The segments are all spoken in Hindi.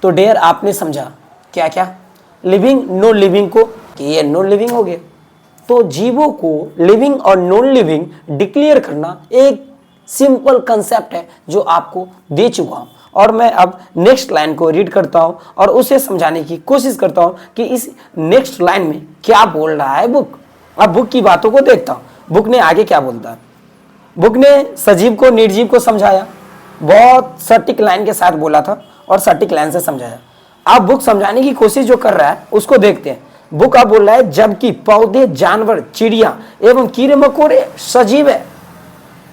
तो डेयर आपने समझा क्या क्या, लिविंग नॉन लिविंग को कि ये नॉन लिविंग हो गया। तो जीवों को लिविंग और नॉन लिविंग डिक्लेयर करना एक सिंपल कंसेप्ट है जो आपको दे चुका हूं, और मैं अब नेक्स्ट लाइन को रीड करता हूं और उसे समझाने की कोशिश करता हूं कि इस नेक्स्ट लाइन में क्या बोल रहा है बुक। अब बुक की बातों को देखता हूं, बुक ने आगे क्या बोलता है। बुक ने सजीव को निर्जीव को समझाया, बहुत सटीक लाइन के साथ बोला था और सटीक लाइन से समझाया। अब बुक समझाने की कोशिश जो कर रहा है उसको देखते हैं। बुक अब बोल रहा है जबकि पौधे, जानवर, चिड़िया एवं कीड़े मकोड़े सजीव है।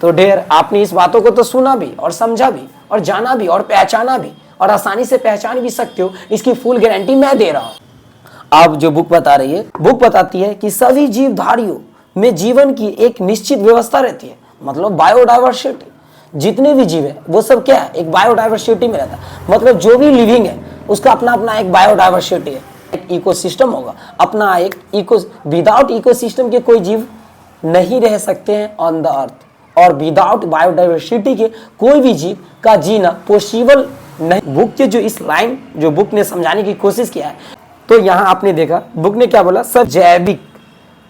तो ढेर आपने इस बातों को तो सुना भी और समझा भी और जाना भी और पहचाना भी, और आसानी से पहचान भी सकते हो, इसकी फुल गारंटी मैं दे रहा हूं। अब जो बुक बता रही है, बुक बताती है कि सभी जीवधारियों में जीवन की एक निश्चित व्यवस्था रहती है, मतलब बायोडाइवर्सिटी। जितने भी जीव है वो सब क्या है, एक बायोडाइवर्सिटी में रहता है। मतलब जो भी लिविंग है उसका अपना अपना एक बायोडाइवर्सिटी है, एक इकोसिस्टम होगा अपना, एक इको। विदाउट इकोसिस्टम के कोई जीव नहीं रह सकते हैं ऑन द अर्थ, और विदाउट बायोडाइवर्सिटी के कोई भी जीव का जीना पॉसिबल नहीं। बुक के जो इस लाइन जो बुक ने समझाने की कोशिश किया है, तो यहां आपने देखा बुक ने क्या बोला, सब जैविक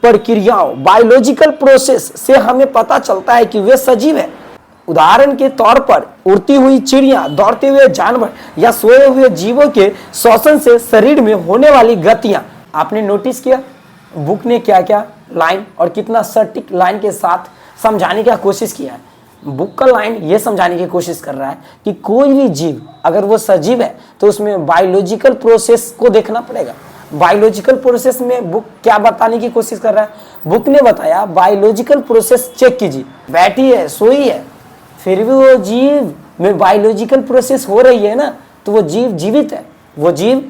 प्रक्रियाओं, बायोलॉजिकल प्रोसेस से हमें पता चलता है कि वे सजीव है। उदाहरण के तौर पर उड़ती हुई चिड़िया, दौड़ते हुए जानवर या सोए हुए जीवों के श्वसन से शरीर में होने वाली गतियां। आपने नोटिस किया बुक ने क्या क्या लाइन और कितना सटीक लाइन के साथ समझाने की कोशिश किया है। बुक का लाइन ये समझाने की कोशिश कर रहा है कि कोई भी जीव अगर वो सजीव है तो उसमें बायोलॉजिकल प्रोसेस को देखना पड़ेगा। बायोलॉजिकल प्रोसेस में बुक क्या बताने की कोशिश कर रहा है, बुक ने बताया बायोलॉजिकल प्रोसेस चेक कीजिए, बैठी है, सोई है, फिर भी वो जीव में बायोलॉजिकल प्रोसेस हो रही है ना, तो वो जीव जीवित है, वो जीव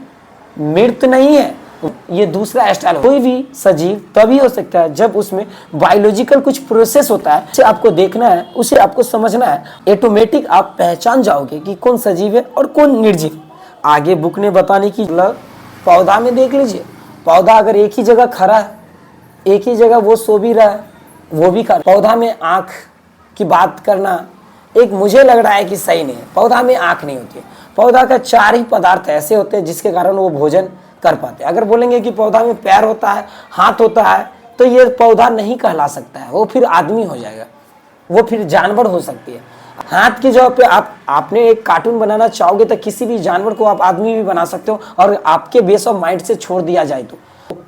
मृत नहीं है। ये दूसरा स्टाइल। कोई भी सजीव तभी हो सकता है जब उसमें बायोलॉजिकल कुछ प्रोसेस होता है, उसे आपको देखना है, उसे आपको समझना है। ऑटोमेटिक आप पहचान जाओगे कि कौन सजीव है और कौन निर्जीव। आगे बुक ने बताने की, पौधा में देख लीजिए, पौधा अगर एक ही जगह खड़ा है, एक ही जगह वो सो भी रहा है, वो भी खड़ा। पौधा में आंख की बात करना एक मुझे लग रहा है कि सही नहीं है। पौधा में आंख नहीं होती है। पौधा का 4 ही पदार्थ ऐसे होते हैं जिसके कारण वो भोजन कर पाते हैं। अगर बोलेंगे कि पौधा में पैर होता है, हाथ होता है, तो ये पौधा नहीं कहला सकता है, वो फिर आदमी हो जाएगा, वो फिर जानवर हो सकती है। हाथ की जगह पे आपने एक कार्टून बनाना चाहोगे तो किसी भी जानवर को आप आदमी भी बना सकते हो, और आपके बेस ऑफ माइंड से छोड़ दिया जाए तो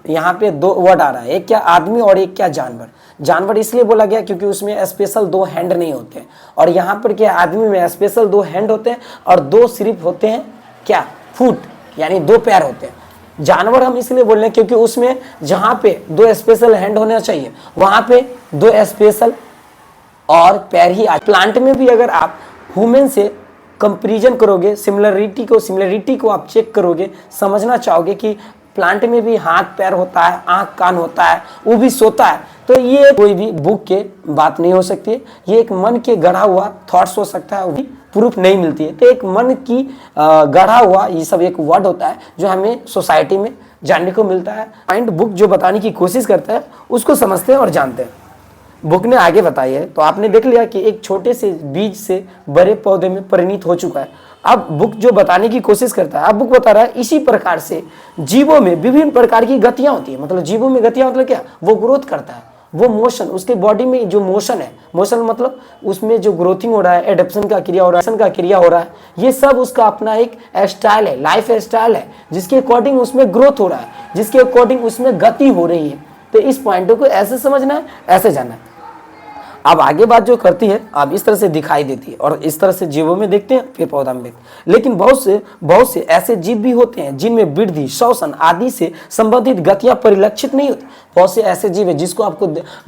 यहाँ पे 2 वर्ड आ रहा है, एक क्या आदमी और एक क्या जानवर। जानवर इसलिए बोला गया क्योंकि उसमें स्पेशल 2 हैंड नहीं होते हैं, और यहाँ पर क्या आदमी में स्पेशल 2 हैंड होते हैं और 2 सिर्फ होते हैं क्या, फुट, यानी 2 पैर होते हैं। जानवर हम इसलिए बोल रहे हैं क्योंकि उसमें जहाँ पे 2 स्पेशल हैंड होना चाहिए वहाँ पे 2 स्पेशल और पैर ही। प्लांट में भी अगर आप ह्यूमन से कंपैरिजन करोगे, सिमिलरिटी को आप चेक करोगे, समझना चाहोगे कि प्लांट में भी हाथ पैर होता है, आंख कान होता है, वो भी सोता है, तो ये कोई भी बुक के बात नहीं हो सकती है। ये एक मन के गढ़ा हुआ थॉट्स हो सकता है, वो भी प्रूफ नहीं मिलती है। तो एक मन की गढ़ा हुआ ये सब एक वर्ड होता है जो हमें सोसाइटी में जानने को मिलता है। माइंड बुक जो बताने की कोशिश करता है उसको समझते हैं और जानते हैं। बुक ने आगे बताई है, तो आपने देख लिया कि एक छोटे से बीज से बड़े पौधे में परिणत हो चुका है। अब बुक जो बताने की कोशिश करता है, अब बुक बता रहा है इसी प्रकार से जीवों में विभिन्न प्रकार की गतियां होती है। मतलब जीवों में गतियां मतलब क्या, वो ग्रोथ करता है, वो मोशन, उसके बॉडी में जो मोशन है, मोशन मतलब उसमें जो ग्रोथिंग हो रहा है, एडेप्शन का क्रिया हो रहा है, ये सब उसका अपना एक स्टाइल है, लाइफ स्टाइल है, जिसके अकॉर्डिंग उसमें ग्रोथ हो रहा है, जिसके अकॉर्डिंग उसमें गति हो रही है। तो इस पॉइंटों को ऐसे समझना है, ऐसे जानना है। अब आगे बात जो करती है, अब इस तरह से दिखाई देती है, और इस तरह से जीवों में देखते हैं, फिर पौधा में देखते हैं। लेकिन बहुत से ऐसे जीव भी होते हैं जिनमें वृद्धि, श्वसन आदि से संबंधित गतियां परिलक्षित नहीं होती। बहुत से ऐसे जीव है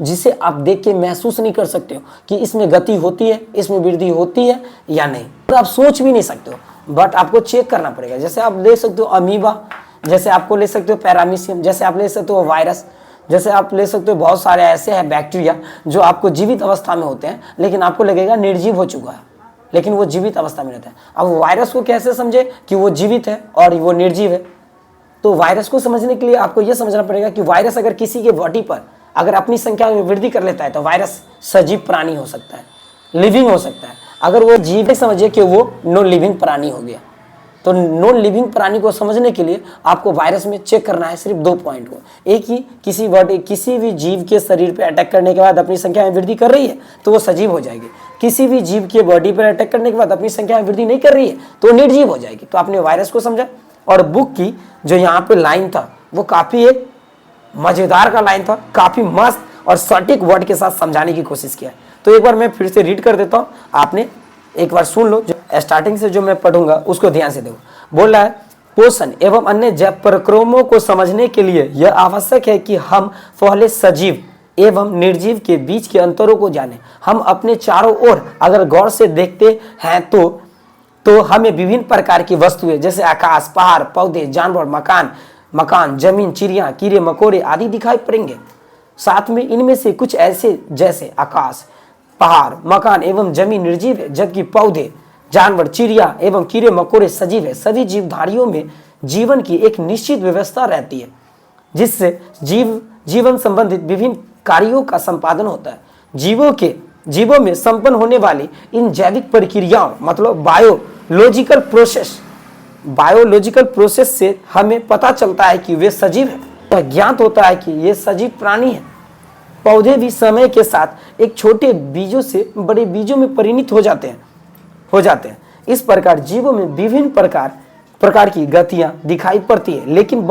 जिसे आप देख के महसूस नहीं कर सकते हो कि इसमें गति होती है, इसमें वृद्धि होती है या नहीं, तो आप सोच भी नहीं सकते हो, बट आपको चेक करना पड़ेगा। जैसे आप ले सकते हो अमीबा, जैसे आपको ले सकते हो पैरामीशियम, जैसे आप ले सकते हो वायरस, जैसे आप ले सकते हो बहुत सारे ऐसे हैं बैक्टीरिया जो आपको जीवित अवस्था में होते हैं, लेकिन आपको लगेगा निर्जीव हो चुका है, लेकिन वो जीवित अवस्था में रहता है। अब वायरस को कैसे समझे कि वो जीवित है और वो निर्जीव है? तो वायरस को समझने के लिए आपको यह समझना पड़ेगा कि वायरस अगर किसी के बॉडी पर अगर अपनी संख्या में वृद्धि कर लेता है तो वायरस सजीव प्राणी हो सकता है, लिविंग हो सकता है। अगर वो जीवित समझिए कि वो नॉन लिविंग प्राणी हो गया। तो नॉन लिविंग प्राणी को समझने के लिए आपको वायरस में चेक करना है सिर्फ 2 पॉइंट को। एक ही किसी भी जीव के शरीर पे अटैक करने के बाद अपनी संख्या में वृद्धि कर रही है तो वो सजीव हो जाएगी। किसी भी जीव के बॉडी पर अटैक करने के बाद अपनी संख्या में वृद्धि नहीं कर रही है तो वो निर्जीव हो जाएगी। तो आपने वायरस को समझा। और बुक की जो यहाँ पे लाइन था वो काफी एक मजेदार का लाइन था, काफी मस्त और सटीक वर्ड के साथ समझाने की कोशिश किया। तो एक बार मैं फिर से रीड कर देता हूँ, आपने एक बार सुन लो। जो स्टार्टिंग से जो मैं पढ़ूंगा उसको ध्यान से देखो। बोल रहा है, पोषण एवं अन्य जैव प्रक्रमों को समझने के लिए यह आवश्यक है कि हम पहले सजीव एवं निर्जीव के बीच के अंतरों को जानें। हम अपने चारों ओर अगर गौर से देखते हैं तो हमें विभिन्न प्रकार की वस्तुएं जैसे आकाश, पहाड़, पौधे, जानवर, मकान, जमीन, चिड़िया, कीड़े मकोड़े आदि दिखाई पड़ेंगे। साथ में इनमें से कुछ ऐसे जैसे आकाश, पहाड़, मकान एवं जमीन निर्जीव है, जबकि पौधे, जानवर, चिड़िया एवं कीड़े मकोड़े सजीव है। सभी जीवधारियों में जीवन की एक निश्चित व्यवस्था रहती है जिससे जीवन संबंधित विभिन्न कार्यों का संपादन होता है। जीवों में संपन्न होने वाली इन जैविक प्रक्रियाओं मतलब बायोलॉजिकल प्रोसेस से हमें पता चलता है कि वे सजीव हैं। ज्ञात होता है कि ये सजीव प्राणी हैं। पौधे भी समय के साथ एक छोटे बीजों से बड़े बीजों में परिणत हो जाते हैं। इस प्रकार जीवों में विभिन्न प्रकार की गतियां दिखाई पड़ती है, लेकिन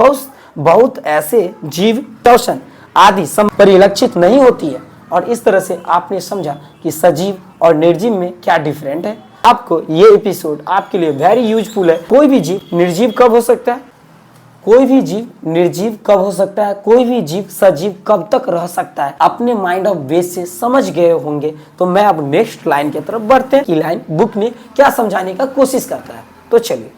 बहुत ऐसे जीव टॉर्सन आदि परिलक्षित नहीं होती है। और इस तरह से आपने समझा कि सजीव और निर्जीव में क्या डिफरेंट है। आपको ये एपिसोड आपके लिए वेरी यूजफुल है। कोई भी जीव निर्जीव कब हो सकता है, कोई भी जीव निर्जीव कब हो सकता है, कोई भी जीव सजीव कब तक रह सकता है, अपने माइंड ऑफ बेस से समझ गए होंगे। तो मैं अब नेक्स्ट लाइन की तरफ बढ़ते हैं कि लाइन बुक में क्या समझाने का कोशिश करता है। तो चलिए।